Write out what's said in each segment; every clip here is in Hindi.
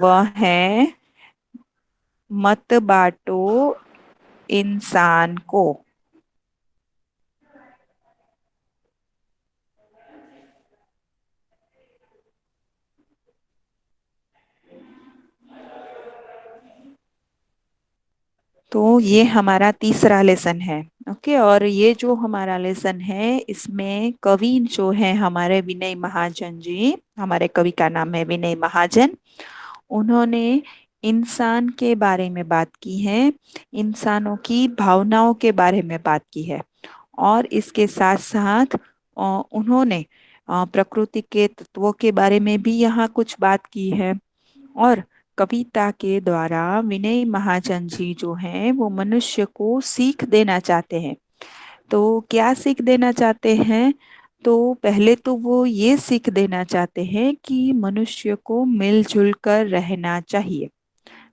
वह है मत बांटो इंसान को। तो ये हमारा तीसरा लेसन है। ओके, और ये जो हमारा लेसन है इसमें कवि जो है हमारे विनय महाजन जी, हमारे कवि का नाम है विनय महाजन। उन्होंने इंसान के बारे में बात की है, इंसानों की भावनाओं के बारे में बात की है। और इसके साथ साथ उन्होंने प्रकृति के तत्वों के बारे में भी यहाँ कुछ बात की है। और कविता के द्वारा विनय महाजन जी जो हैं वो मनुष्य को सीख देना चाहते हैं। तो क्या सीख देना चाहते हैं? तो पहले तो वो ये सीख देना चाहते हैं कि मनुष्य को मिलजुल कर रहना चाहिए।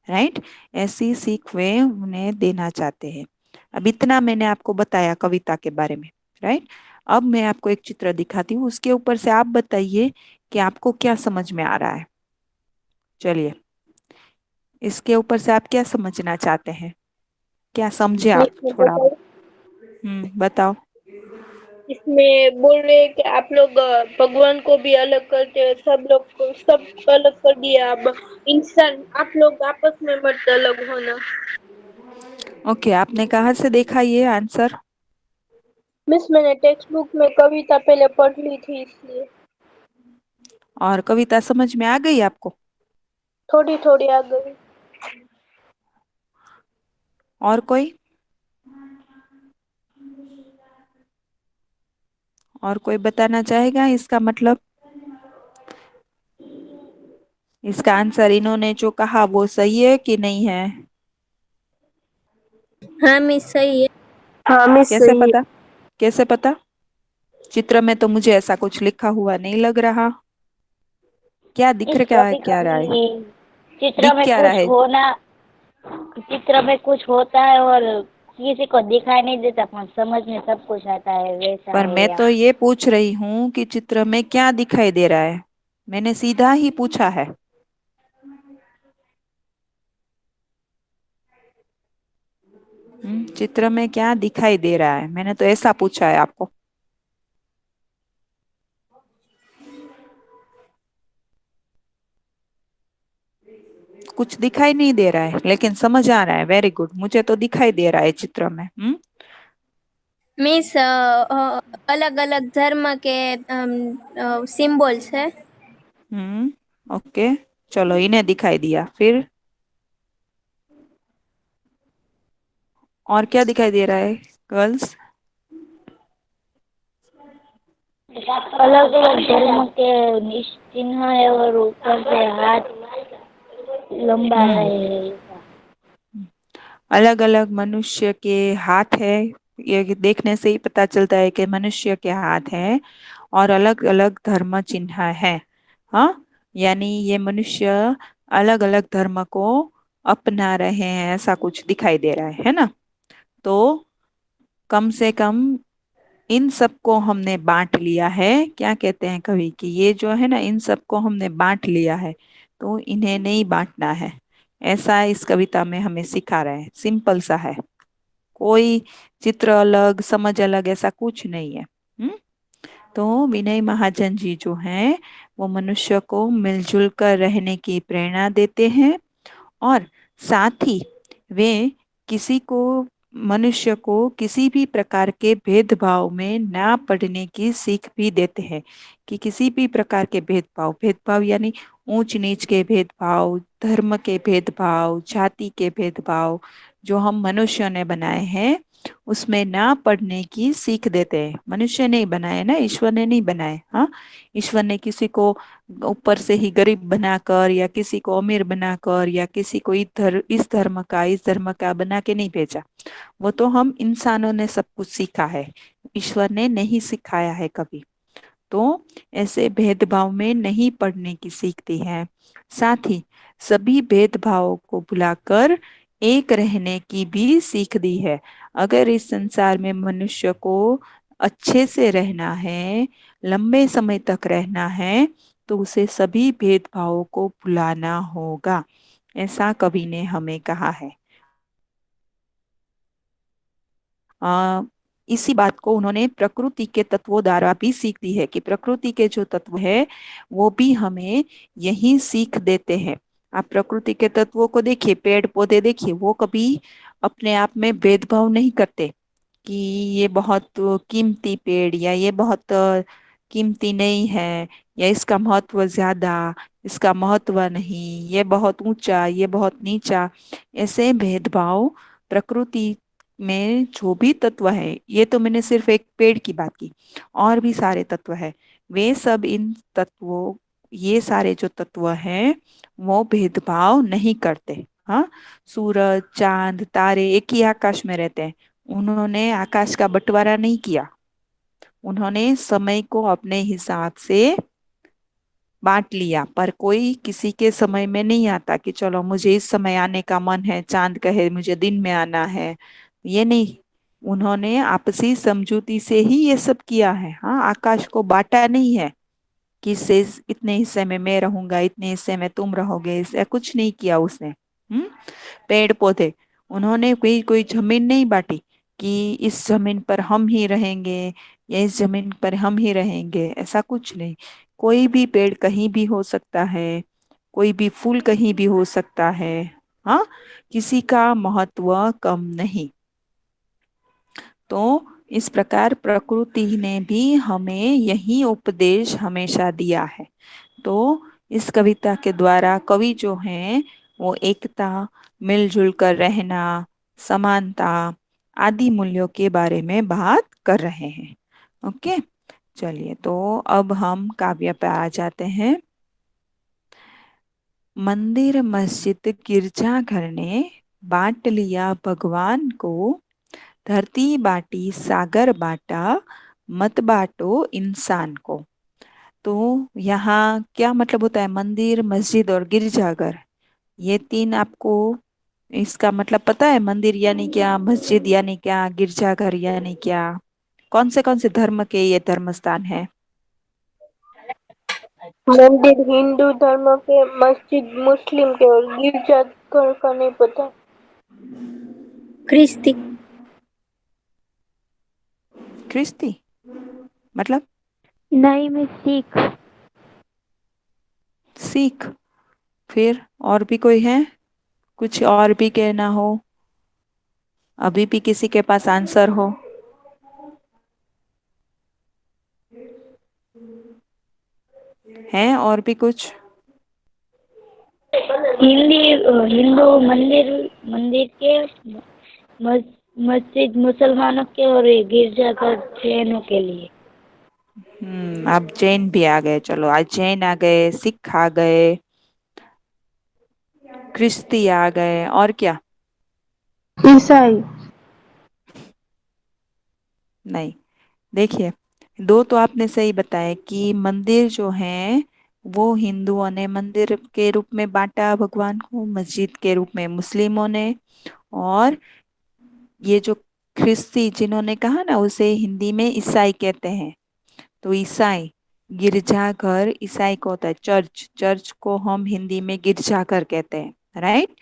राइट, ऐसी सीख वे उन्हें देना चाहते हैं। अब इतना मैंने आपको बताया कविता के बारे में। राइट, अब मैं आपको एक चित्र दिखाती हूँ, उसके ऊपर से आप बताइए कि आपको क्या समझ में आ रहा है। चलिए, इसके ऊपर से आप क्या समझना चाहते हैं, क्या समझे आप इसमें थोड़ा? बताओ। बताओ। इसमें बोल रहे हैं कि आप लोग भगवान को भी अलग करते हैं, सब लोग को सब अलग कर दिया। अब इंसान आप लोग आपस में मत अलग होना। ओके, आपने कहाँ से देखा ये आंसर? मिस मैंने टेक्स्ट बुक में कविता पहले पढ़ ली थी इसलिए। और कविता समझ में आ गई आपको? थोड़ी थोड़ी आ गई। और कोई? और कोई बताना चाहेगा इसका मतलब? इसका आंसर इन्होंने जो कहा वो सही है कि नहीं है? हाँ मिस सही है। हाँ मिस कैसे सही पता? है। कैसे पता? चित्र में तो मुझे ऐसा कुछ लिखा हुआ नहीं लग रहा। क्या दिख इस रहा, क्या कभी क्या रहा है? कभी चित्र दिख में क्या रहा कुछ है? होना, चित्र में कुछ होता है और किसी को दिखाई नहीं देता पर समझ में सब कुछ आता है, वैसा पर है मैं तो यहाँ। ये पूछ रही हूँ कि चित्र में क्या दिखाई दे रहा है। मैंने सीधा ही पूछा है। चित्र में क्या दिखाई दे रहा है, मैंने तो ऐसा पूछा है आपको। कुछ दिखाई नहीं दे रहा है लेकिन समझ आ रहा है। वेरी गुड, मुझे तो दिखाई दे रहा है चित्र में। मीन्स अलग अलग धर्म के सिंबल्स है। ओके, चलो इन्हें दिखाई दिया, फिर और क्या दिखाई दे रहा है गर्ल्स? अलग अलग धर्म के चिन्ह है और ऊपर से हाथ लंबा हम्म है। अलग अलग मनुष्य के हाथ है। ये देखने से ही पता चलता है कि मनुष्य के हाथ है और अलग अलग धर्म चिन्ह है। हाँ, यानी ये मनुष्य अलग अलग धर्म को अपना रहे हैं, ऐसा कुछ दिखाई दे रहा है ना? तो कम से कम इन सबको हमने बांट लिया है। क्या कहते हैं कवि कि ये जो है ना, इन सबको हमने बांट लिया है, तो इन्हें नहीं बांटना है। ऐसा इस कविता में हमें सिखा रहे हैं। सिंपल सा है, कोई चित्र अलग समझ अलग ऐसा कुछ नहीं है। तो विनय महाजन जी जो हैं वो मनुष्य को मिलजुल कर रहने की प्रेरणा देते हैं। और साथ ही वे किसी को मनुष्य को किसी भी प्रकार के भेदभाव में ना पड़ने की सीख भी देते हैं। कि किसी भी प्रकार के भेदभाव, भेदभाव यानी ऊंच नीच के भेदभाव, धर्म के भेदभाव, जाति के भेदभाव जो हम मनुष्य ने बनाए हैं उसमें ना पड़ने की सीख देते हैं। मनुष्य ने ही बनाए ना, ईश्वर ने नहीं बनाए। हाँ, ईश्वर ने किसी को ऊपर से ही गरीब बनाकर या किसी को अमीर बनाकर या किसी को इधर इस धर्म का बना के नहीं भेजा। वो तो हम इंसानों ने सब कुछ सीखा है, ईश्वर ने नहीं सिखाया है कभी। तो ऐसे भेदभाव में नहीं पड़ने की सीखती है। साथ ही सभी भेदभावों को भुलाकर एक रहने की भी सीख दी है। अगर इस संसार में मनुष्य को अच्छे से रहना है, लंबे समय तक रहना है, तो उसे सभी भेदभावों को भुलाना होगा, ऐसा कवि ने हमें कहा है। आ, इसी बात को उन्होंने प्रकृति के तत्वों द्वारा भी सीख दी है कि प्रकृति के जो तत्व है वो भी हमें यही सीख देते हैं। आप प्रकृति के तत्वों को देखिए, पेड़ पौधे देखिए, वो कभी अपने आप में भेदभाव नहीं करते कि ये बहुत कीमती पेड़ या ये बहुत कीमती नहीं है, या इसका महत्व ज्यादा, इसका महत्व नहीं, ये बहुत ऊंचा, ये बहुत नीचा। ऐसे भेदभाव प्रकृति में जो भी तत्व है, ये तो मैंने सिर्फ एक पेड़ की बात की, और भी सारे तत्व है, वे सब इन तत्वों, ये सारे जो तत्व हैं वो भेदभाव नहीं करते। हाँ, सूरज चांद तारे एक ही आकाश में रहते हैं, उन्होंने आकाश का बंटवारा नहीं किया, उन्होंने समय को अपने हिसाब से बांट लिया। पर कोई किसी के समय में नहीं आता कि चलो मुझे इस समय आने का मन है, चांद कहे मुझे दिन में आना है, ये नहीं। उन्होंने आपसी समझौती से ही ये सब किया है। हाँ, आकाश को बांटा नहीं है कि से इतने हिस्से में मैं रहूंगा, इतने हिस्से में तुम रहोगे, ऐसा कुछ नहीं किया उसने। पेड़ पौधे, उन्होंने कोई कोई जमीन नहीं बांटी कि इस जमीन पर हम ही रहेंगे या इस जमीन पर हम ही रहेंगे, ऐसा कुछ नहीं। कोई भी पेड़ कहीं भी हो सकता है, कोई भी फूल कहीं भी हो सकता है। हाँ, किसी का महत्व कम नहीं। तो इस प्रकार प्रकृति ने भी हमें यही उपदेश हमेशा दिया है। तो इस कविता के द्वारा कवि जो हैं वो एकता, मिलजुल कर रहना, समानता आदि मूल्यों के बारे में बात कर रहे हैं। ओके, चलिए तो अब हम काव्य पे आ जाते हैं। मंदिर मस्जिद गिरजाघर ने बांट लिया भगवान को, धरती बाटी सागर बाटा, मत बांटो इंसान को। तो यहाँ क्या मतलब होता है, मंदिर मस्जिद और गिरजाघर, ये तीन आपको इसका मतलब पता है? मंदिर यानी क्या, मस्जिद यानी क्या, गिरजाघर यानी क्या? कौन से धर्म के ये धर्म स्थान है? मंदिर हिंदू धर्म के, मस्जिद मुस्लिम के और गिरजाघर का नहीं पता। क्रिस्ती। ख्रिस्ती मतलब? नहीं, मैं सिख। सिख? फिर और भी कोई है? कुछ और भी कहना हो, अभी भी किसी के पास आंसर हो? है और भी कुछ? हिंदी हिंदू मंदिर मंदिर के, मस्जिद मुसलमानों के और ये गिरजाघर जैनों के लिए। अब जैन भी आ गए, चलो आज जैन आ गए, सिख आ गए, ख्रिस्ती आ गए, और क्या? ईसाई। नहीं, देखिए, दो तो आपने सही बताया कि मंदिर जो है वो हिंदुओं ने मंदिर के रूप में बांटा भगवान को, मस्जिद के रूप में मुस्लिमों ने, और ये जो ख्रिस्ती जिन्होंने कहा ना, उसे हिंदी में ईसाई कहते हैं। तो ईसाई, गिरजाघर ईसाई को होता है चर्च, चर्च को हम हिंदी में गिरजाघर कहते हैं, राइट?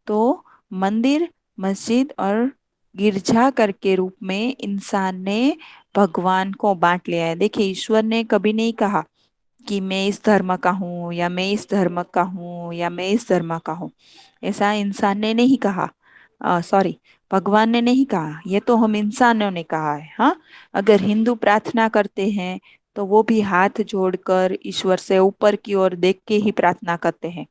तो मंदिर मस्जिद और गिरजाघर के रूप में इंसान ने भगवान को बांट लिया है। देखिए, ईश्वर ने कभी नहीं कहा कि मैं इस धर्म का हूँ या मैं इस धर्म का हूँ या मैं इस धर्म का हूँ, ऐसा इंसान ने नहीं कहा। सॉरी, भगवान ने नहीं कहा, ये तो हम इंसानों ने कहा है। हाँ, अगर हिंदू प्रार्थना करते हैं तो वो भी हाथ जोड़कर ईश्वर से ऊपर की ओर देख के ही प्रार्थना करते हैं।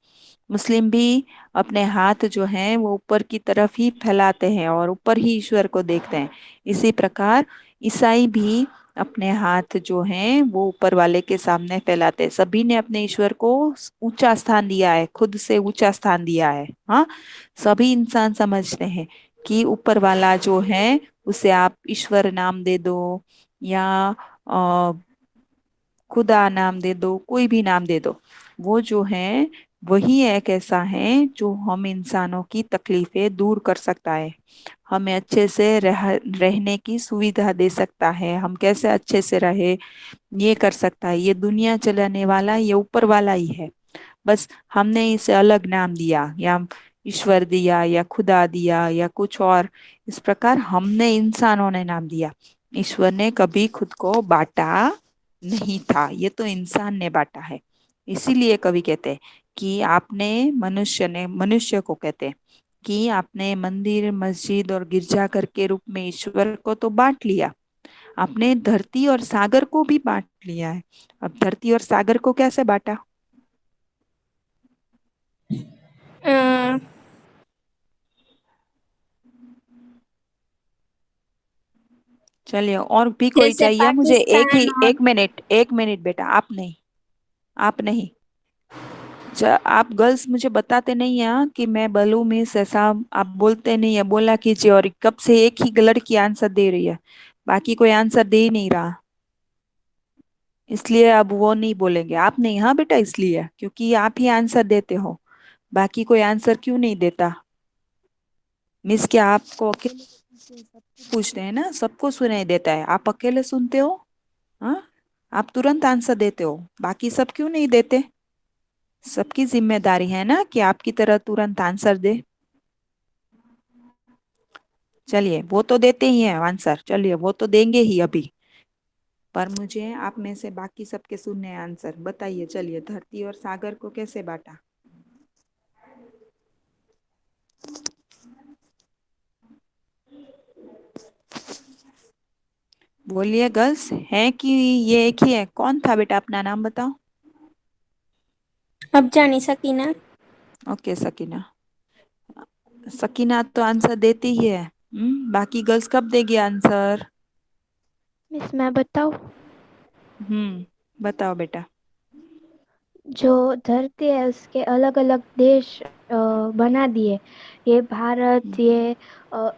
मुस्लिम भी अपने हाथ जो हैं वो ऊपर की तरफ ही फैलाते हैं और ऊपर ही ईश्वर को देखते हैं। इसी प्रकार ईसाई भी अपने हाथ जो हैं वो ऊपर वाले के सामने फैलाते हैं। सभी ने अपने ईश्वर को ऊंचा स्थान दिया है, खुद से ऊंचा स्थान दिया है। हाँ, सभी इंसान समझते हैं कि ऊपर वाला जो है उसे आप ईश्वर नाम दे दो या खुदा नाम दे दो, कोई भी नाम दे दो, वो जो है वही एक ऐसा है जो हम इंसानों की तकलीफें दूर कर सकता है, हमें अच्छे से रहने की सुविधा दे सकता है, हम कैसे अच्छे से रहे ये कर सकता है। ये दुनिया चलाने वाला ये ऊपर वाला ही है। बस हमने इसे अलग नाम दिया, या ईश्वर दिया, या खुदा दिया, या कुछ और। इस प्रकार हमने इंसानों ने नाम दिया। ईश्वर ने कभी खुद को बांटा नहीं था, ये तो इंसान ने बांटा है। इसीलिए कवि कहते हैं कि आपने, मनुष्य को कहते हैं कि आपने मंदिर, मस्जिद और गिरजाघर के रूप में ईश्वर को तो बांट लिया, आपने धरती और सागर को भी बांट लिया है। अब धरती और सागर को कैसे बांटा? अ, चलिए, और भी कोई जैसे चाहिए मुझे? एक पाकिस्तान ही, और 1 मिनट, 1 मिनट बेटा, आप नहीं, आप नहीं। आप गर्ल्स मुझे बताते नहीं हैं, हाँ, कि मैं बोलूं मिस ऐसा। आप बोलते नहीं है, बोला कीजिए। और कब से एक ही लड़की आंसर दे रही है, बाकी कोई आंसर दे ही नहीं रहा, इसलिए अब वो नहीं बोलेंगे। आप नहीं, हाँ बेटा, इसलिए क्योंकि आप ही आंसर देते हो, बाकी कोई आंसर क्यों नहीं देता? मिस, क्या आपको अकेले को पूछते हैं, सबको पूछते हैं ना, सबको सुनाई देता है, आप अकेले सुनते हो? हाँ, आप तुरंत आंसर देते हो, बाकी सब क्यों नहीं देते? सबकी जिम्मेदारी है ना कि आपकी तरह तुरंत आंसर दे। चलिए, वो तो देते ही हैं आंसर, चलिए वो तो देंगे ही अभी। पर मुझे आप में से बाकी सबके सुनने हैं आंसर, बताइए। चलिए, धरती और सागर को कैसे बांटा? बोलिए गर्ल्स, है कि ये एक ही है? कौन था बेटा, अपना नाम बताओ। अफजानी सकीना। ओके सकीना। सकीना तो आंसर देती ही है। बाकी गर्ल्स कब देगी आंसर? मिस मैं बताऊँ? बताओ बेटा। जो धरती है उसके अलग अलग देश बना दिए। ये भारत, हम्म ये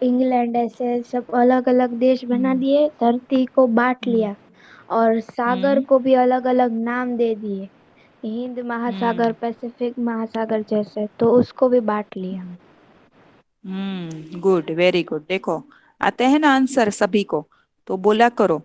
इंग्लैंड, ऐसे सब अलग अलग देश बना हम्म दिए, धरती को बांट हम्म लिया। और सागर हम्म को भी अलग अलग नाम दे दिए, हिंद महासागर, हम्म पैसिफिक महासागर जैसे, तो उसको भी बांट लिया। Good, very good. देखो, आते हैं ना आंसर सभी को, तो बोला करो।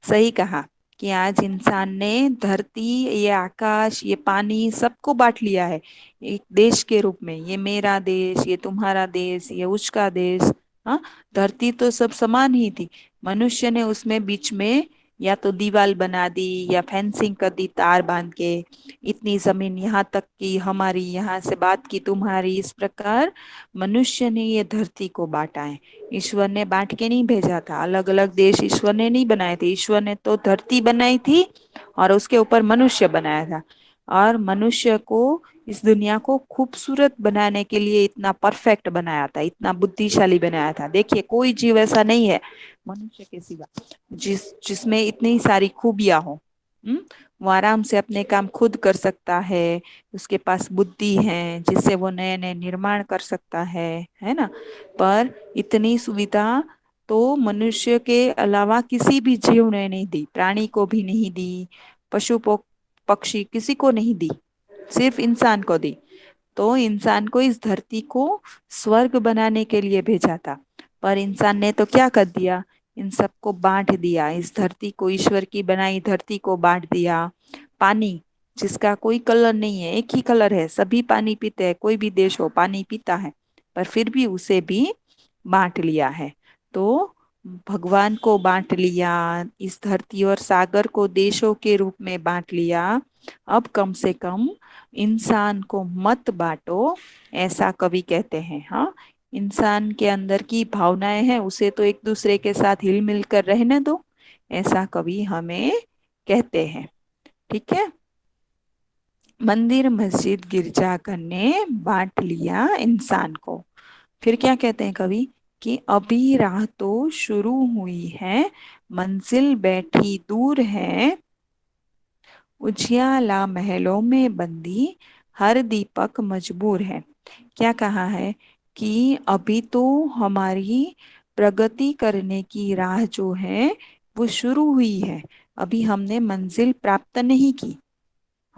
सही कहा कि आज इंसान ने धरती, ये आकाश, ये पानी सबको बांट लिया है एक देश के रूप में। ये मेरा देश, ये तुम्हारा देश, ये उसका देश। हाँ, धरती तो सब समान ही थी। मनुष्य ने उसमें बीच में या तो दीवार बना दी, या फेंसिंग कर दी तार बांध के। इतनी जमीन यहाँ तक की हमारी, यहाँ से बात की तुम्हारी, इस प्रकार मनुष्य ने ये धरती को बांटा है। ईश्वर ने बांट के नहीं भेजा था, अलग अलग देश ईश्वर ने नहीं बनाए थे। ईश्वर ने तो धरती बनाई थी और उसके ऊपर मनुष्य बनाया था। और मनुष्य को, इस दुनिया को खूबसूरत बनाने के लिए इतना परफेक्ट बनाया था, इतना बुद्धिशाली बनाया था। देखिए, कोई जीव ऐसा नहीं है मनुष्य के सिवा जिसमें इतनी सारी खूबियां हो। हम्म वो आराम से अपने काम खुद कर सकता है, उसके पास बुद्धि है जिससे वो नए नए निर्माण कर सकता है ना। पर इतनी सुविधा तो मनुष्य के अलावा किसी भी जीव ने नहीं दी, प्राणी को भी नहीं दी, पशु पक्षी किसी को नहीं दी, सिर्फ इंसान को दी। तो इंसान को इस धरती को स्वर्ग बनाने के लिए भेजा था, पर इंसान ने तो क्या कर दिया, इन सबको बांट दिया। इस धरती को, ईश्वर की बनाई धरती को बांट दिया। पानी, जिसका कोई कलर नहीं है, एक ही कलर है, सभी पानी पीते हैं, कोई भी देश हो पानी पीता है, पर फिर भी उसे भी बांट लिया है। तो भगवान को बांट लिया, इस धरती और सागर को देशों के रूप में बांट लिया। अब कम से कम इंसान को मत बांटो, ऐसा कवि कहते हैं। हाँ, इंसान के अंदर की भावनाएं हैं, उसे तो एक दूसरे के साथ हिल मिल कर रहने दो, ऐसा कवि हमें कहते हैं। ठीक है, मंदिर, मस्जिद, गिरजाघर ने बांट लिया इंसान को। फिर क्या कहते हैं कवि, कि अभी राह तो शुरू हुई है, मंजिल बैठी दूर है, उजियाला महलों में बंदी, हर दीपक मजबूर है। क्या कहा है कि अभी तो हमारी प्रगति करने की राह जो है वो शुरू हुई है, अभी हमने मंजिल प्राप्त नहीं की।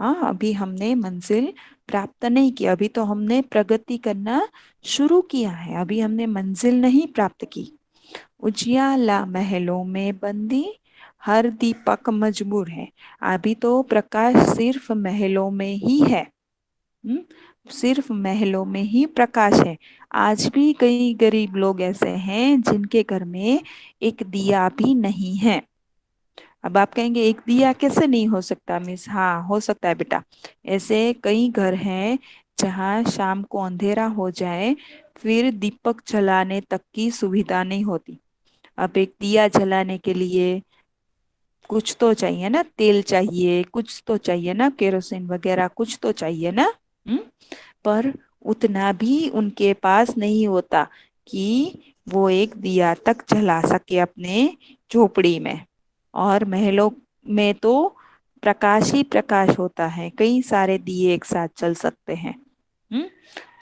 हाँ, अभी हमने मंजिल प्राप्त नहीं की, अभी तो हमने प्रगति करना शुरू किया है, अभी हमने मंजिल नहीं प्राप्त की। उजियाला महलों में बंदी, हर दीपक मजबूर है। अभी तो प्रकाश सिर्फ महलों में ही है। हम्म, सिर्फ महलों में ही प्रकाश है। आज भी कई गरीब लोग ऐसे हैं जिनके घर में एक दिया भी नहीं है। अब आप कहेंगे एक दिया कैसे नहीं हो सकता मिस? हाँ, हो सकता है बेटा। ऐसे कई घर हैं जहाँ शाम को अंधेरा हो जाए फिर दीपक जलाने तक की सुविधा नहीं होती। अब एक दिया जलाने के लिए कुछ तो चाहिए ना, तेल चाहिए, कुछ तो चाहिए ना, केरोसिन वगैरह कुछ तो चाहिए ना। हम्म पर उतना भी उनके पास नहीं होता कि वो एक दिया तक जला सके अपने झोपड़ी में। और महलों में तो प्रकाश ही प्रकाश होता है, कई सारे दिए एक साथ जल सकते हैं। हम्म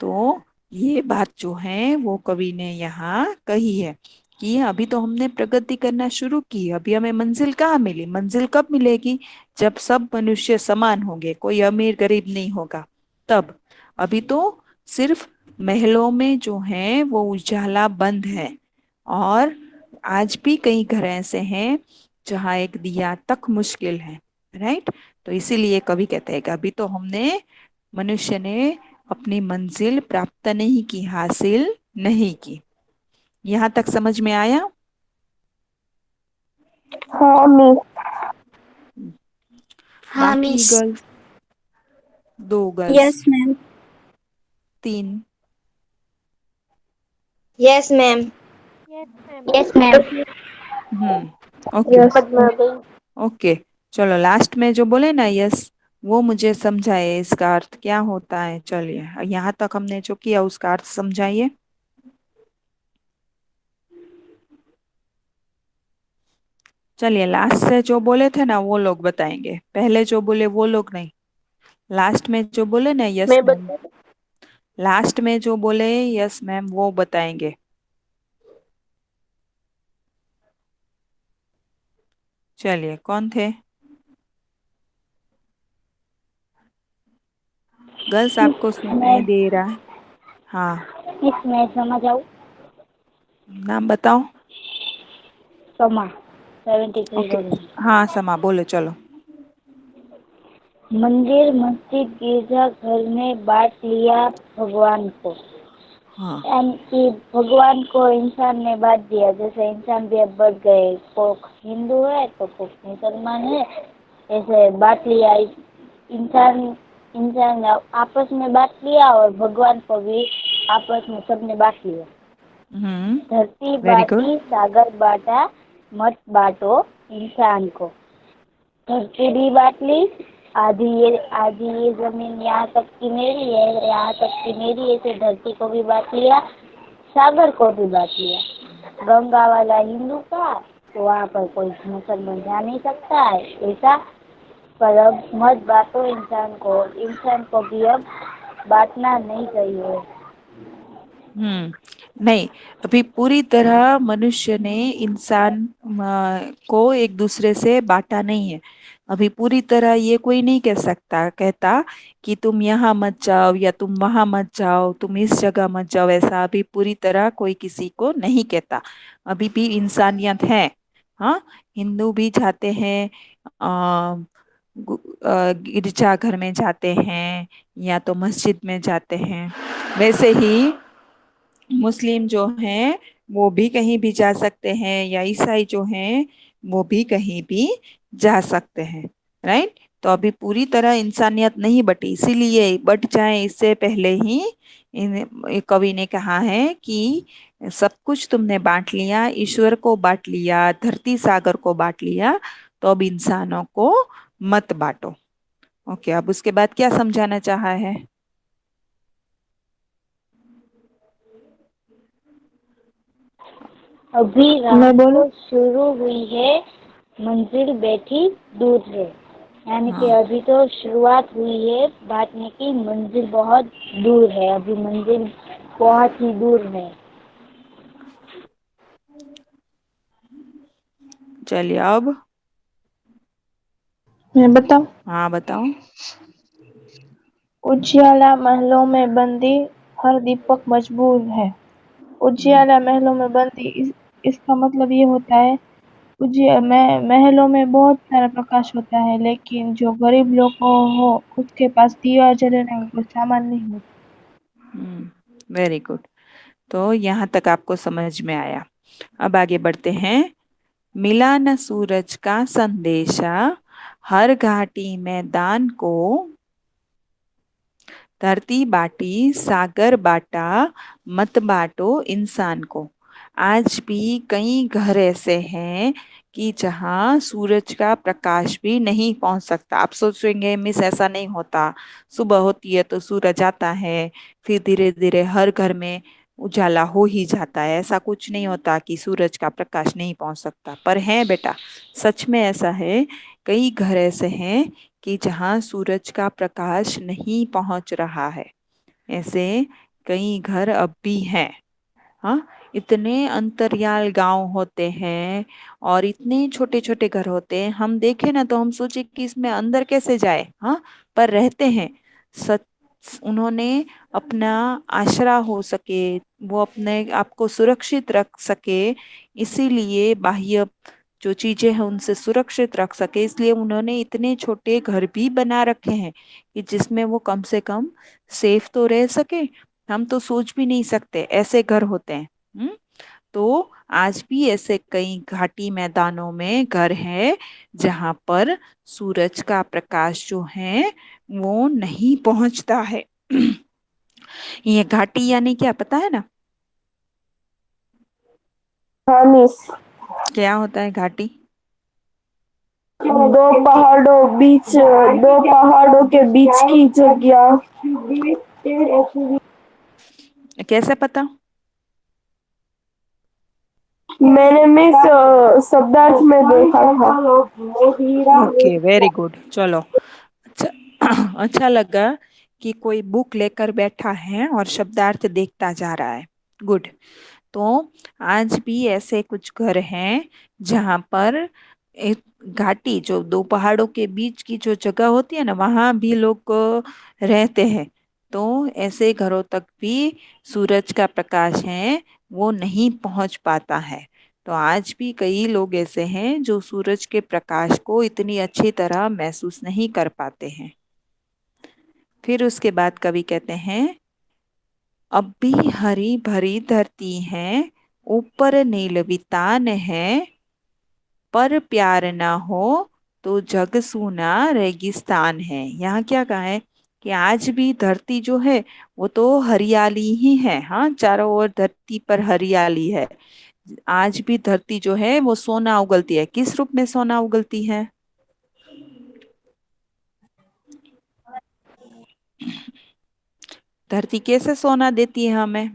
तो ये बात जो है वो कवि ने यहाँ कही है कि अभी तो हमने प्रगति करना शुरू की, अभी हमें मंजिल कहाँ मिली? मंजिल कब मिलेगी? जब सब मनुष्य समान होंगे, कोई अमीर गरीब नहीं होगा, तब। अभी तो सिर्फ महलों में जो है वो उजाला बंद है। और आज भी कई घर ऐसे हैं जहाँ एक दिया तक मुश्किल है। राइट? तो इसीलिए कवि कहते हैं कि अभी तो हमने, मनुष्य ने अपनी मंजिल प्राप्त नहीं की, हासिल नहीं की। यहाँ तक समझ में आया? हाँ मिस। हाँ बाकी मिस। गर्ल्स, दो गर्ल्स, यस मैम। तीन। Yes ma'am. Yes ma'am. Okay. Yes समझ में आ गई। ओके, चलो लास्ट में जो बोले ना यस, वो मुझे समझाइए इसका अर्थ क्या होता है। चलिए, यहाँ तक हमने जो किया उसका अर्थ समझाइए। चलिए, लास्ट से जो बोले थे ना वो लोग बताएंगे, पहले जो बोले वो लोग नहीं। लास्ट में जो बोले ना यस मैं मैम, बता। लास्ट में जो बोले यस मैम वो बताएंगे। चलिए, कौन थे? गर्ल्स, आपको सुनाई मैं दे रहा है? हाँ, मिस मैं समझ आऊँ। नाम बताओ। समा 73 ओके, बोल। हाँ समा बोलो, चलो। मंदिर मस्जिद गिरजा घर में बांट लिया भगवान को। हाँ। यानी कि भगवान को इंसान ने बांट दिया, जैसे इंसान भी अब बढ़ गए, कोक हिंदू है तो कोक मुसलमान है, ऐसे बांट लिया। इंसान इंसान आपस में बांट लिया और भगवान को भी आपस में सबने बांट लिया। धरती वेरी गुड। बांटी सागर बांटा, मत बांटो इंसान को। धरती भी बांट ली, आधी ये जमीन यहाँ तक की मेरी है, यहाँ तक की मेरी, ऐसे धरती को भी बांट लिया, सागर को भी बांट लिया। गंगा वाला हिंदू का तो वहाँ पर कोई मुसलमान जा नहीं सकता है, ऐसा। पर अब मत बांटो इंसान को भी अब बांटना नहीं चाहिए। नहीं, अभी पूरी तरह मनुष्य ने इंसान को एक दूसरे से बांटा नहीं है। अभी पूरी तरह ये कोई नहीं कह सकता, कहता कि तुम यहाँ मत जाओ या तुम वहां मत जाओ, तुम इस जगह मत जाओ, ऐसा अभी पूरी तरह कोई किसी को नहीं कहता। अभी भी इंसानियत है। हाँ, हिंदू भी जाते हैं, गिरजाघर में जाते हैं या तो मस्जिद में जाते हैं। वैसे ही मुस्लिम जो हैं वो भी कहीं भी जा सकते हैं, या ईसाई जो हैं वो भी कहीं भी जा सकते हैं। राइट? तो अभी पूरी तरह इंसानियत नहीं बटी, इसीलिए बट जाए इससे पहले ही कवि ने कहा है कि सब कुछ तुमने बांट लिया, ईश्वर को बांट लिया, धरती सागर को बांट लिया, तो अब इंसानों को मत बांटो। ओके, अब उसके बाद क्या समझाना चाहा है? अभी राह मैं बोलूं? तो शुरू हुई है, मंजिल बैठी दूर है। यानी कि हाँ, अभी तो शुरुआत हुई है बांटने की, मंजिल बहुत दूर है, अभी मंजिल बहुत ही दूर है। चलिए अब। मैं बताऊं? हाँ, बताओ। उजियाला महलों में बंदी हर दीपक मजबूर है। उजियाला महलों में बंदी इसका मतलब ये होता है महलों में बहुत सारा प्रकाश होता है, लेकिन जो गरीब लोग हो उसके पास दिया जलाने का कोई सामान नहीं होता। Very good. तो यहाँ तक आपको समझ में आया। अब आगे बढ़ते हैं। मिला न सूरज का संदेशा, हर घाटी में दान को, धरती बाटी सागर बाटा, मत बांटो इंसान को। आज भी कई घर ऐसे हैं कि जहाँ सूरज का प्रकाश भी नहीं पहुंच सकता। आप सोचेंगे मिस ऐसा नहीं होता, सुबह होती है तो सूरज आता है, फिर धीरे धीरे हर घर में उजाला हो ही जाता है। ऐसा कुछ नहीं होता कि सूरज का प्रकाश नहीं पहुंच सकता, पर है बेटा, सच में ऐसा है। कई घर ऐसे हैं कि जहाँ सूरज का प्रकाश नहीं पहुंच रहा है। ऐसे कई घर अब भी हैं। हाँ, इतने अंतरियाल गांव होते हैं और इतने छोटे छोटे घर होते हैं, हम देखें ना तो हम सोचे कि इसमें अंदर कैसे जाए। हाँ, पर रहते हैं। सच, उन्होंने अपना आसरा हो सके, वो अपने आप को सुरक्षित रख सके, इसीलिए बाह्य जो चीजें हैं उनसे सुरक्षित रख सके, इसलिए उन्होंने इतने छोटे घर भी बना रखे हैं कि जिसमें वो कम से कम सेफ तो रह सके। हम तो सोच भी नहीं सकते ऐसे घर होते हैं। हम्म। तो आज भी ऐसे कई घाटी मैदानों में घर है जहां पर सूरज का प्रकाश जो है वो नहीं पहुंचता है। ये घाटी यानी क्या पता है ना? हाँ मिस। क्या होता है घाटी? दो पहाड़ों के बीच की जगह। कैसे पता? मैंने मिस शब्दार्थ में देखा था। Okay, very good. चलो, अच्छा अच्छा लगा कि कोई बुक लेकर बैठा है और शब्दार्थ देखता जा रहा है। गुड। तो आज भी ऐसे कुछ घर हैं जहां पर एक घाटी, जो दो पहाड़ों के बीच की जो जगह होती है ना, वहां भी लोग रहते हैं। तो ऐसे घरों तक भी सूरज का प्रकाश है वो नहीं पहुंच पाता है। तो आज भी कई लोग ऐसे हैं जो सूरज के प्रकाश को इतनी अच्छी तरह महसूस नहीं कर पाते हैं। फिर उसके बाद कवि कहते हैं, अब भी हरी भरी धरती है, ऊपर नील तान है, पर प्यार ना हो तो जग सूना रेगिस्तान है। यहाँ क्या कहा है कि आज भी धरती जो है वो तो हरियाली ही है। हाँ, चारों ओर धरती पर हरियाली है। आज भी धरती जो है वो सोना उगलती है। किस रूप में सोना उगलती है? धरती कैसे सोना देती है हमें?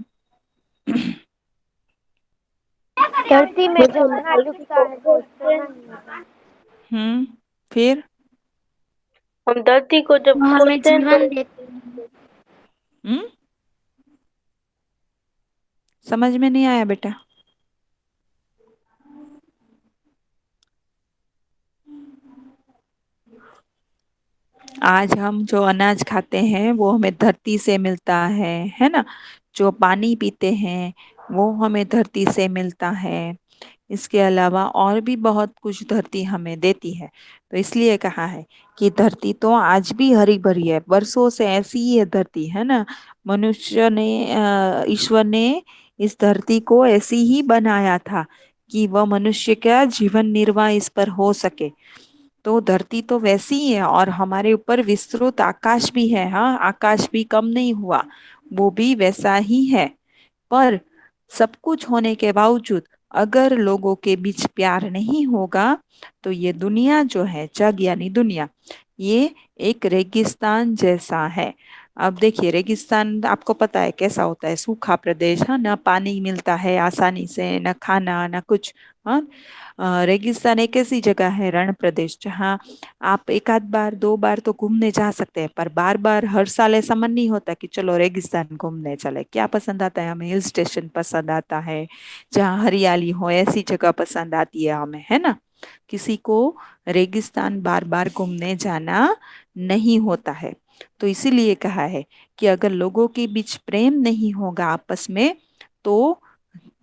धरती में जब जब हम अनाज धरती उगता को है तो खोदते सोना हैं, ही होता है। हम्म। फिर? हम धरती को जब वो हमें खोदते हैं तो जीवन देती है। हम्म। समझ में नहीं आया बेटा? आज हम जो अनाज खाते हैं वो हमें धरती से मिलता है ना? जो पानी पीते हैं वो हमें धरती से मिलता है। इसके अलावा और भी बहुत कुछ धरती हमें देती है। तो इसलिए कहा है कि धरती तो आज भी हरी भरी है, वर्षों से ऐसी ही है धरती, है ना? मनुष्य ने ईश्वर ने इस धरती को ऐसी ही बनाया था कि वह मनुष्य का जीवन निर्वाह इस पर हो सके। तो धरती तो वैसी ही है और हमारे ऊपर विस्तृत आकाश भी है। हाँ, आकाश भी कम नहीं हुआ, वो भी वैसा ही है। पर सब कुछ होने के बावजूद अगर लोगों के बीच प्यार नहीं होगा तो ये दुनिया जो है, जग यानी दुनिया, ये एक रेगिस्तान जैसा है। अब देखिए, रेगिस्तान आपको पता है कैसा होता है? सूखा प्रदेश। हाँ, ना पानी मिलता है आसानी से, ना खाना, ना कुछ। हाँ, रेगिस्तान एक ऐसी जगह है, रण प्रदेश, जहाँ आप एक आध बार दो बार तो घूमने जा सकते हैं, पर बार बार हर साल ऐसा मन नहीं होता कि चलो रेगिस्तान घूमने चले। क्या पसंद आता है हमें? हिल स्टेशन पसंद आता है, जहाँ हरियाली हो, ऐसी जगह पसंद आती है हमें, है ना? किसी को रेगिस्तान बार बार घूमने जाना नहीं होता है। तो इसीलिए कहा है कि अगर लोगों के बीच प्रेम नहीं होगा आपस में, तो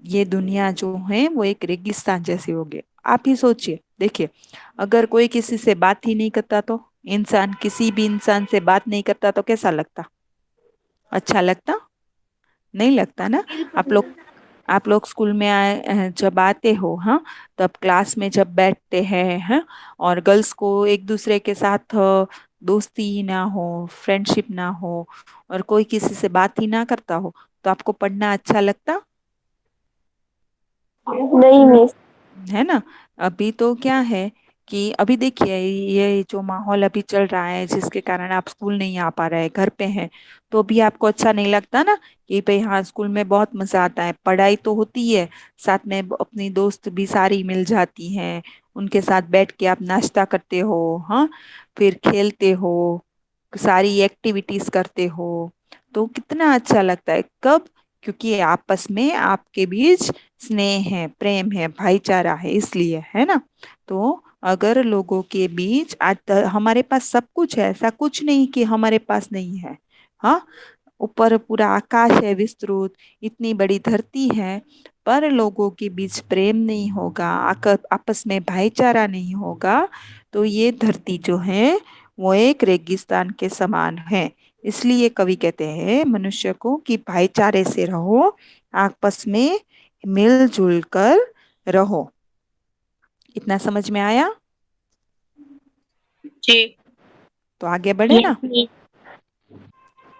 ये दुनिया जो है वो एक रेगिस्तान जैसी होगी। आप ही सोचिए, देखिए, अगर कोई किसी से बात ही नहीं करता, तो इंसान किसी भी इंसान से बात नहीं करता तो कैसा लगता? अच्छा लगता? नहीं लगता ना। आप लोग आप लोग स्कूल में जब आते हो, हाँ, तब क्लास में जब बैठते हैं, हाँ, और गर्ल्स को एक दूसरे के साथ दोस्ती ही ना हो, फ्रेंडशिप ना हो, और कोई किसी से बात ही ना करता हो, तो आपको पढ़ना अच्छा लगता? नहीं मिस। है ना। अभी तो क्या है कि अभी देखिए, ये जो माहौल अभी चल रहा है जिसके कारण आप स्कूल नहीं आ पा रहे हैं, घर पे हैं, तो भी आपको अच्छा नहीं लगता ना कि भाई हाँ, स्कूल में बहुत मजा आता है, पढ़ाई तो होती है, साथ में अपनी दोस्त भी सारी मिल जाती हैं, उनके साथ बैठ के आप नाश्ता करते हो, हाँ, फिर खेलते हो, सारी एक्टिविटीज करते हो, तो कितना अच्छा लगता है। कब? क्योंकि आपस में आपके बीच स्नेह है, प्रेम है, भाईचारा है, इसलिए, है ना। तो अगर लोगों के बीच आज हमारे पास सब कुछ है, ऐसा कुछ नहीं कि हमारे पास नहीं है, हाँ, ऊपर पूरा आकाश है विस्तृत, इतनी बड़ी धरती है, पर लोगों के बीच प्रेम नहीं होगा, आपस में भाईचारा नहीं होगा, तो ये धरती जो है वो एक रेगिस्तान के समान है। इसलिए कवि कहते हैं मनुष्य को कि भाईचारे से रहो, आपस में मिलजुल कर रहो। इतना समझ में आया? जी। तो आगे बढ़े यस ना। Miss.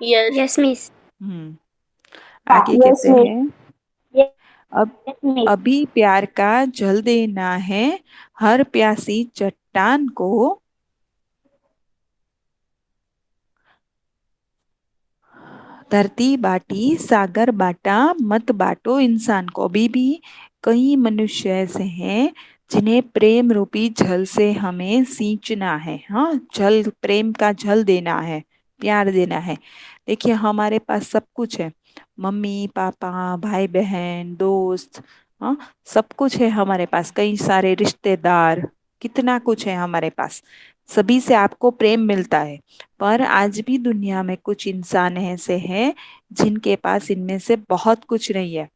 Yes. Yes miss. Hmm. हाँ, आगे यस कहते मिस। हैं, अब यस मिस। अभी प्यार का जल देना है हर प्यासी चट्टान को, धरती बाटी सागर बाटा मत बाटो इंसान को। अभी भी कई मनुष्य ऐसे हैं जिन्हें प्रेम रूपी जल से हमें सींचना है, हाँ, जल, प्रेम का जल देना है, प्यार देना है। देखिए, हमारे पास सब कुछ है, मम्मी पापा, भाई बहन, दोस्त, हाँ, सब कुछ है हमारे पास, कई सारे रिश्तेदार, कितना कुछ है हमारे पास, सभी से आपको प्रेम मिलता है। पर आज भी दुनिया में कुछ इंसान ऐसे हैं जिनके पास इनमें से बहुत कुछ नहीं है।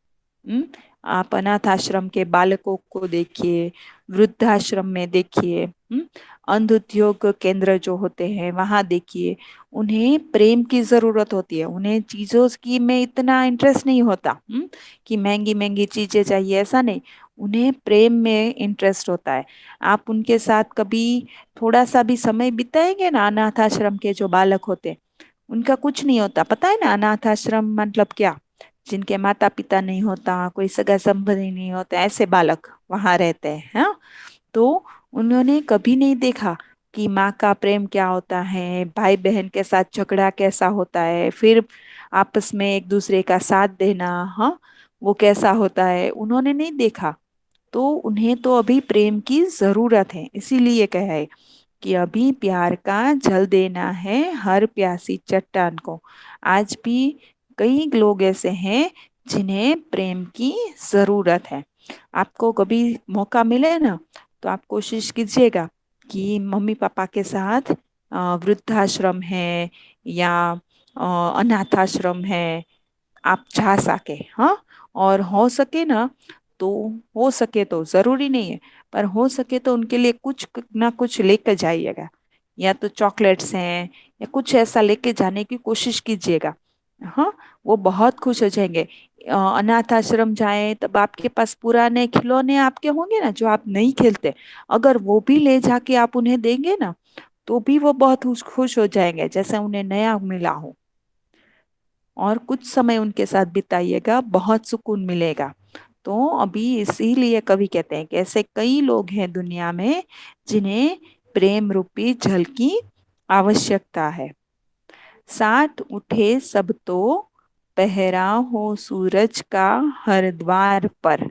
हम्म। आप अनाथ आश्रम के बालकों को देखिए, वृद्धाश्रम में देखिए, अंध उद्योग केंद्र जो होते हैं वहां देखिए, उन्हें प्रेम की जरूरत होती है, उन्हें चीजों की में इतना इंटरेस्ट नहीं होता, कि महंगी महंगी चीजें चाहिए, ऐसा नहीं, उन्हें प्रेम में इंटरेस्ट होता है। आप उनके साथ कभी थोड़ा सा भी समय बिताएंगे ना, अनाथ आश्रम के जो बालक होते हैं, उनका कुछ नहीं होता, पता है ना अनाथ आश्रम मतलब क्या? जिनके माता पिता नहीं होता, कोई सगा संबंधी नहीं होता, ऐसे बालक वहां रहते हैं, हाँ। तो उन्होंने कभी नहीं देखा कि माँ का प्रेम क्या होता है, भाई बहन के साथ झगड़ा कैसा होता है, फिर आपस में एक दूसरे का साथ देना, हाँ, वो कैसा होता है, उन्होंने नहीं देखा। तो उन्हें तो अभी प्रेम की जरूरत है, इसीलिए कहा है कि अभी प्यार का जल देना है हर प्यासी चट्टान को। आज भी कई लोग ऐसे हैं जिन्हें प्रेम की जरूरत है। आपको कभी मौका मिले ना, तो आप कोशिश कीजिएगा कि मम्मी पापा के साथ वृद्धाश्रम है या अनाथ आश्रम है, आप जा सके, हाँ, और हो सके ना, तो हो सके तो, जरूरी नहीं है, पर हो सके तो उनके लिए कुछ ना कुछ लेकर जाइएगा, या तो चॉकलेट्स हैं या कुछ ऐसा लेके जाने की कोशिश कीजिएगा, हाँ, वो बहुत खुश हो जाएंगे। अनाथ आश्रम जाए तब आपके पास पुराने खिलौने आपके होंगे ना जो आप नहीं खेलते, अगर वो भी ले जाके आप उन्हें देंगे ना, तो भी वो बहुत खुश खुश हो जाएंगे, जैसे उन्हें नया मिला हो। और कुछ समय उनके साथ बिताइएगा, बहुत सुकून मिलेगा। तो अभी इसीलिए कवि कहते हैं कि ऐसे कई लोग हैं दुनिया में जिन्हें प्रेम रूपी जल की आवश्यकता है। साथ उठे सब तो पहरा हो सूरज का हर द्वार पर।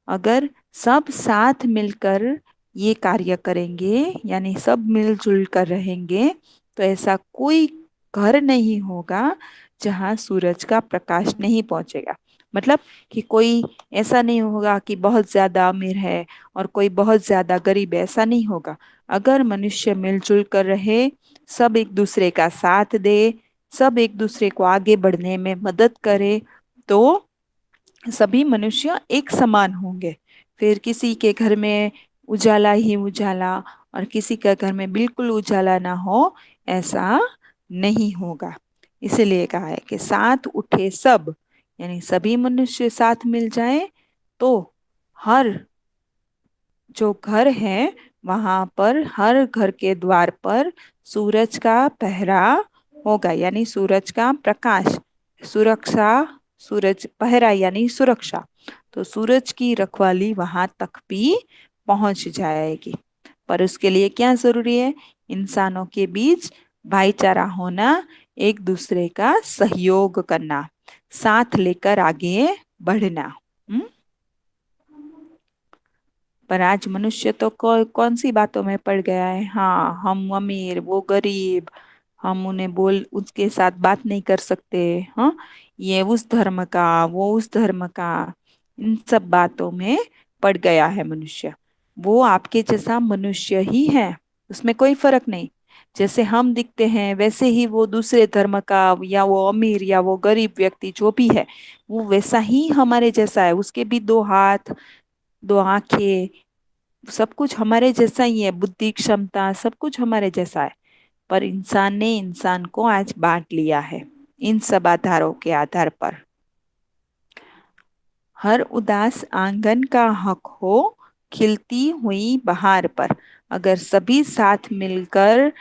अगर सब साथ मिलकर ये कार्य करेंगे, यानी सब मिलजुल कर रहेंगे, तो ऐसा कोई घर नहीं होगा जहां सूरज का प्रकाश नहीं पहुंचेगा। मतलब कि कोई ऐसा नहीं होगा कि बहुत ज्यादा अमीर है और कोई बहुत ज्यादा गरीब है, ऐसा नहीं होगा। अगर मनुष्य मिलजुल कर रहे, सब एक दूसरे का साथ दे, सब एक दूसरे को आगे बढ़ने में मदद करे, तो सभी मनुष्य एक समान होंगे। फिर किसी के घर में उजाला ही उजाला और किसी के घर में बिल्कुल उजाला ना हो, ऐसा नहीं होगा। इसलिए कहा है कि साथ उठे सब, यानी सभी मनुष्य साथ मिल जाए तो हर जो घर है वहां पर, हर घर के द्वार पर सूरज का पहरा होगा, यानी सूरज का प्रकाश, सुरक्षा, सूरज पहरा यानी सुरक्षा। तो सूरज की रखवाली वहां तक भी पहुंच जाएगी। पर उसके लिए क्या जरूरी है? इंसानों के बीच भाईचारा होना, एक दूसरे का सहयोग करना, साथ लेकर आगे बढ़ना। हम्म? पर आज मनुष्य तो कौन सी बातों में पड़ गया है। हाँ, हम अमीर वो गरीब, हम उन्हें बोल उसके साथ बात नहीं कर सकते। हाँ, ये उस धर्म का वो उस धर्म का, इन सब बातों में पड़ गया है मनुष्य। वो आपके जैसा मनुष्य ही है, उसमें कोई फर्क नहीं। जैसे हम दिखते हैं वैसे ही वो दूसरे धर्म का, या वो अमीर या वो गरीब व्यक्ति जो भी है, वो वैसा ही हमारे जैसा है। उसके भी दो हाथ, दो आंखें, सब कुछ हमारे जैसा ही है, बुद्धि क्षमता सब कुछ हमारे जैसा है। पर इंसान ने इंसान को आज बांट लिया है इन सब आधारों के आधार पर। हर उदास आंगन का हक हो खिलती हुई बहार पर। अगर सभी साथ मिलकर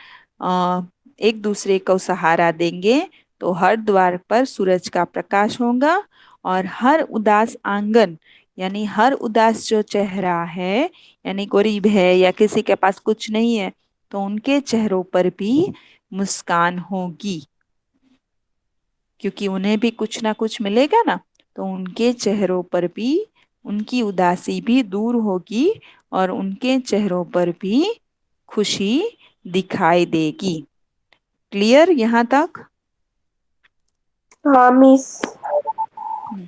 एक दूसरे को सहारा देंगे तो हर द्वार पर सूरज का प्रकाश होगा, और हर उदास आंगन यानी हर उदास जो चेहरा है, यानी गरीब है या किसी के पास कुछ नहीं है, तो उनके चेहरों पर भी मुस्कान होगी, क्योंकि उन्हें भी कुछ ना कुछ मिलेगा ना। तो उनके चेहरों पर भी उनकी उदासी भी दूर होगी, और उनके चेहरों पर भी खुशी दिखाई देगी। क्लियर यहाँ तक? हाँ मिस। हम्म।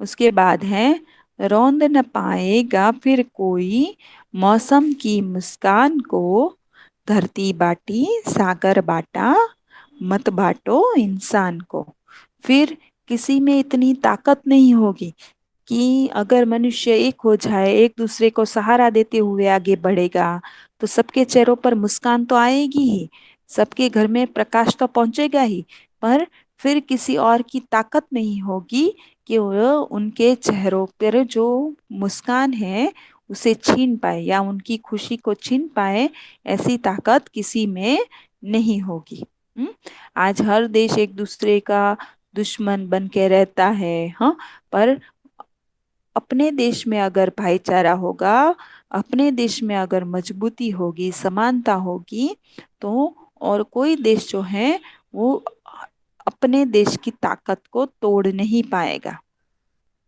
उसके बाद है, रौंद न पाएगा फिर कोई मौसम की मुस्कान को, धरती बाटी सागर बाटा मत बांटो इंसान को। फिर किसी में इतनी ताकत नहीं होगी कि अगर मनुष्य एक हो जाए, एक दूसरे को सहारा देते हुए आगे बढ़ेगा, तो सबके चेहरों पर मुस्कान तो आएगी ही, सबके घर में प्रकाश तो पहुंचेगा ही। पर फिर किसी और की ताकत नहीं होगी कि वो उनके चेहरों पर जो मुस्कान है उसे छीन पाए या उनकी खुशी को छीन पाए, ऐसी ताकत किसी में नहीं होगी। हम्म? आज हर देश एक दूसरे का दुश्मन बन के रहता है। हाँ, पर अपने देश में अगर भाईचारा होगा, अपने देश में अगर मजबूती होगी, समानता होगी, तो और कोई देश जो है वो अपने देश की ताकत को तोड़ नहीं पाएगा।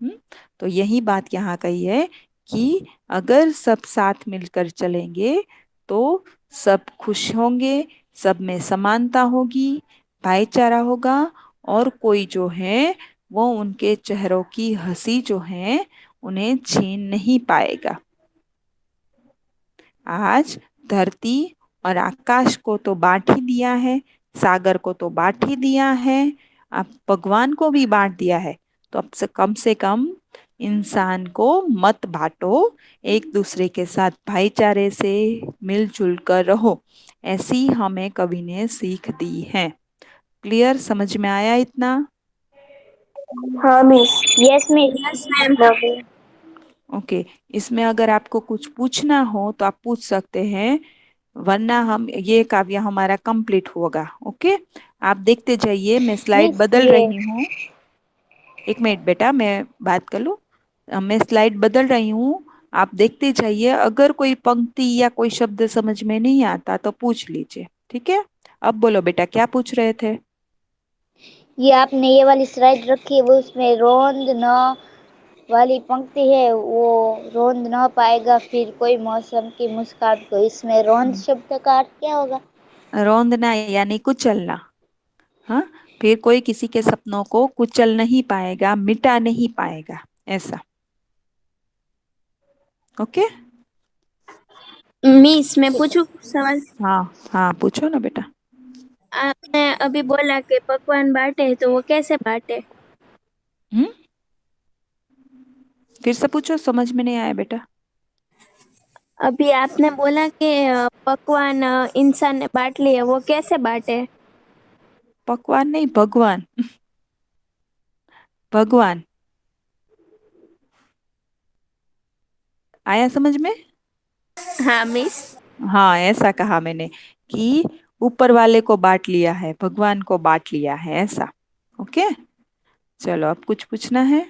हम्म? तो यही बात यहाँ कही है कि अगर सब साथ मिलकर चलेंगे तो सब खुश होंगे, सब में समानता होगी, भाईचारा होगा, और कोई जो है वो उनके चेहरों की हंसी जो है उन्हें छीन नहीं पाएगा। आज धरती और आकाश को तो बांट ही दिया है, सागर को तो बांट ही दिया है, अब भगवान को भी बांट दिया है। तो अब से कम इंसान को मत बांटो, एक दूसरे के साथ भाईचारे से मिलजुल कर रहो, ऐसी हमें कवि ने सीख दी है। क्लियर, समझ में आया इतना? हाँ miss. Yes miss. Yes ma'am. लगे। ओके। इसमें अगर आपको कुछ पूछना हो तो आप पूछ सकते हैं, वरना हम ये काव्य हमारा कंप्लीट होगा। ओके, आप देखते जाइए, मैं स्लाइड मिस बदल ये रही हूँ। एक मिनट बेटा, मैं बात कर लूँ। मैं स्लाइड बदल रही हूँ, आप देखते जाइए। अगर कोई पंक्ति या कोई शब्द समझ में नहीं आता तो पूछ लीजिए, ठीक है? अब बोलो बेटा, क्या पूछ रहे थे? ये आपने ये वाली स्लाइड रखी है, वो उसमें रोंद न वाली पंक्ति है, वो रोंद न पाएगा फिर कोई मौसम की मुस्कान को, इसमें रोंद शब्द का अर्थ क्या होगा? रौंदना यानी कुचलना। हाँ, फिर कोई किसी के सपनों को कुचल नहीं पाएगा, मिटा नहीं पाएगा, ऐसा। ओके। मिस मैं पूछूं सवाल। हाँ हाँ, पूछो ना बेटा। आपने अभी बोला कि पकवान बांटे तो वो कैसे बांटे। हम्म, फिर से पूछो, समझ में नहीं आया बेटा। अभी आपने बोला कि पकवान इंसान ने बांट लिए, वो कैसे बांटे। पकवान नहीं, भगवान। भगवान। आया समझ में? हाँ मिस। हाँ, ऐसा कहा मैंने कि ऊपर वाले को बांट लिया है, भगवान को बांट लिया है, ऐसा। ओके। चलो, अब कुछ पूछना है?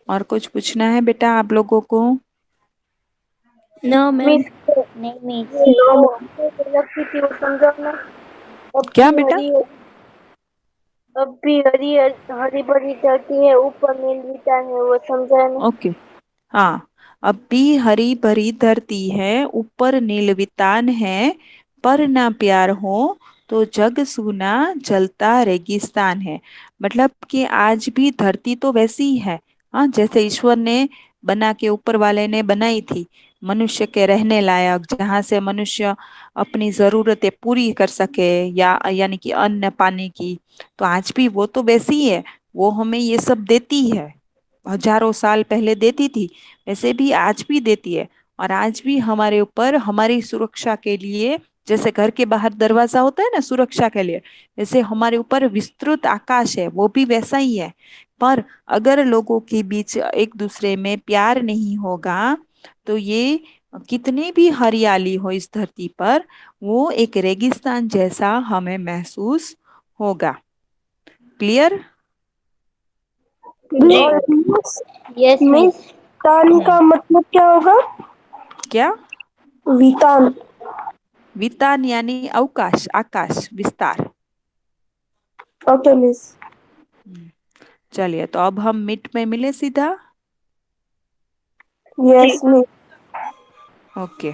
और कुछ पूछना है बेटा आप लोगों को? No ma'am. मिस नहीं मिस। लगती थी वो समझाना। अब क्या भी बेटा? हरी अब भी हरी हरी भरी धरती है, ऊपर नील विटा है, वो समझाना। ओके। हाँ। अब भी हरी भरी धरती है, ऊपर नीलवितान है, पर ना प्यार हो तो जग सूना जलता रेगिस्तान है। मतलब कि आज भी धरती तो वैसी ही है। हाँ, जैसे ईश्वर ने बना के, ऊपर वाले ने बनाई थी मनुष्य के रहने लायक, जहाँ से मनुष्य अपनी जरूरतें पूरी कर सके, या यानी कि अन्न पानी की। तो आज भी वो तो वैसी ही है। वो हमें ये सब देती है, हजारों साल पहले देती थी, वैसे भी आज भी देती है। और आज भी हमारे ऊपर हमारी सुरक्षा के लिए, जैसे घर के बाहर दरवाजा होता है ना सुरक्षा के लिए, वैसे हमारे ऊपर विस्तृत आकाश है, वो भी वैसा ही है। पर अगर लोगों के बीच एक दूसरे में प्यार नहीं होगा, तो ये कितनी भी हरियाली हो इस धरती पर, वो एक रेगिस्तान जैसा हमें महसूस होगा। क्लियर? और मिस यस मिस। मिस तान का मतलब क्या होगा? क्या? वितान। वितान यानी अवकाश, आकाश, विस्तार। Okay miss. चलिए, तो अब हम मिट में मिले सीधा। Yes miss. ओके।